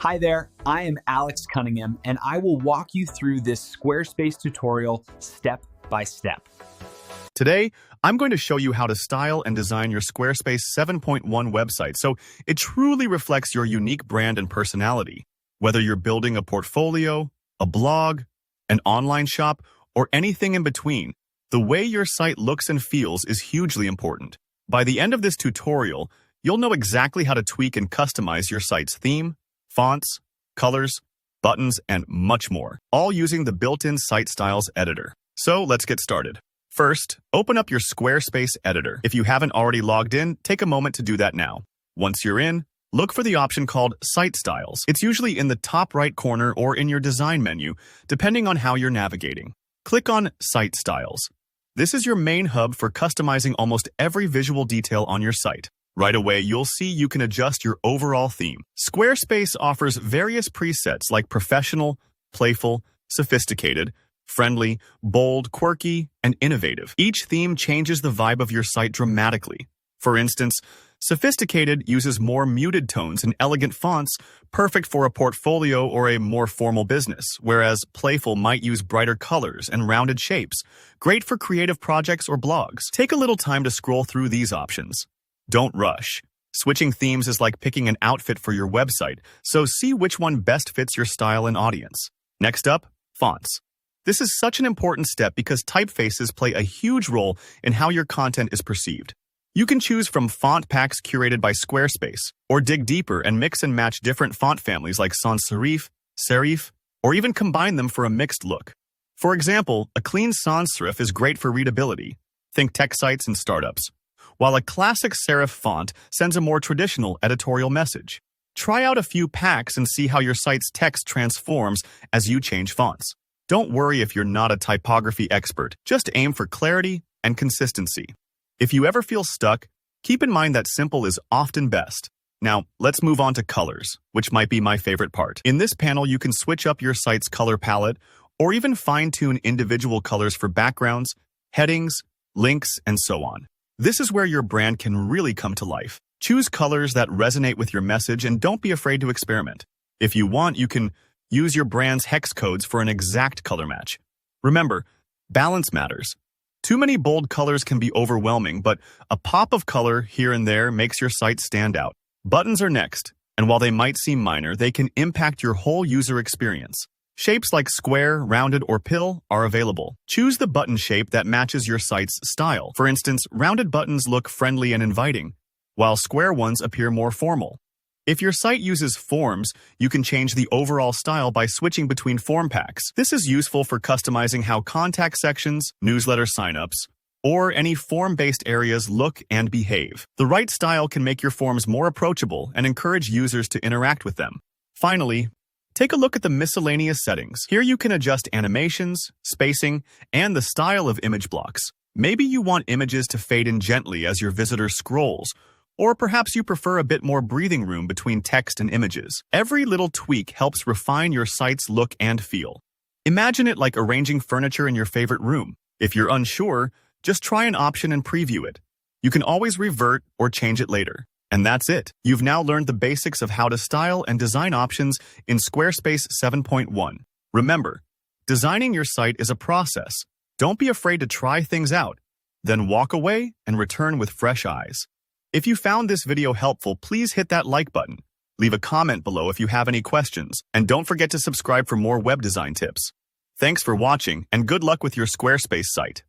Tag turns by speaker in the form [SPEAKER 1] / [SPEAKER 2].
[SPEAKER 1] Hi there, I am Alex Cunningham, and I will walk you through this Squarespace tutorial step by step.
[SPEAKER 2] Today, I'm going to show you how to style and design your Squarespace 7.1 website so it truly reflects your unique brand and personality. Whether you're building a portfolio, a blog, an online shop, or anything in between, the way your site looks and feels is hugely important. By the end of this tutorial, you'll know exactly how to tweak and customize your site's theme, fonts, colors, buttons, and much more, all using the built-in Site Styles editor. So let's get started. First, open up your Squarespace editor. If you haven't already logged in, take a moment to do that now. Once you're in, look for the option called Site Styles. It's usually in the top right corner or in your design menu, depending on how you're navigating. Click on Site Styles. This is your main hub for customizing almost every visual detail on your site. Right away, you'll see you can adjust your overall theme. Squarespace offers various presets like professional, playful, sophisticated, friendly, bold, quirky, and innovative. Each theme changes the vibe of your site dramatically. For instance, sophisticated uses more muted tones and elegant fonts, perfect for a portfolio or a more formal business, whereas playful might use brighter colors and rounded shapes, great for creative projects or blogs. Take a little time to scroll through these options. Don't rush. Switching themes is like picking an outfit for your website, so see which one best fits your style and audience. Next up, fonts. This is such an important step because typefaces play a huge role in how your content is perceived. You can choose from font packs curated by Squarespace, or dig deeper and mix and match different font families like sans serif, serif, or even combine them for a mixed look. For example, a clean sans serif is great for readability. Think tech sites and startups. While a classic serif font sends a more traditional editorial message. Try out a few packs and see how your site's text transforms as you change fonts. Don't worry if you're not a typography expert, just aim for clarity and consistency. If you ever feel stuck, keep in mind that simple is often best. Now, let's move on to colors, which might be my favorite part. In this panel, you can switch up your site's color palette or even fine-tune individual colors for backgrounds, headings, links, and so on. This is where your brand can really come to life. Choose colors that resonate with your message and don't be afraid to experiment. If you want, you can use your brand's hex codes for an exact color match. Remember, balance matters. Too many bold colors can be overwhelming, but a pop of color here and there makes your site stand out. Buttons are next, and while they might seem minor, they can impact your whole user experience. Shapes like square, rounded, or pill are available. Choose the button shape that matches your site's style. For instance, rounded buttons look friendly and inviting, while square ones appear more formal. If your site uses forms, you can change the overall style by switching between form packs. This is useful for customizing how contact sections, newsletter signups, or any form-based areas look and behave. The right style can make your forms more approachable and encourage users to interact with them. Finally, take a look at the miscellaneous settings. Here you can adjust animations, spacing, and the style of image blocks. Maybe you want images to fade in gently as your visitor scrolls, or perhaps you prefer a bit more breathing room between text and images. Every little tweak helps refine your site's look and feel. Imagine it like arranging furniture in your favorite room. If you're unsure, just try an option and preview it. You can always revert or change it later. And that's it. You've now learned the basics of how to style and design options in Squarespace 7.1. Remember, designing your site is a process. Don't be afraid to try things out. Then walk away and return with fresh eyes. If you found this video helpful, please hit that like button. Leave a comment below if you have any questions. And don't forget to subscribe for more web design tips. Thanks for watching and good luck with your Squarespace site.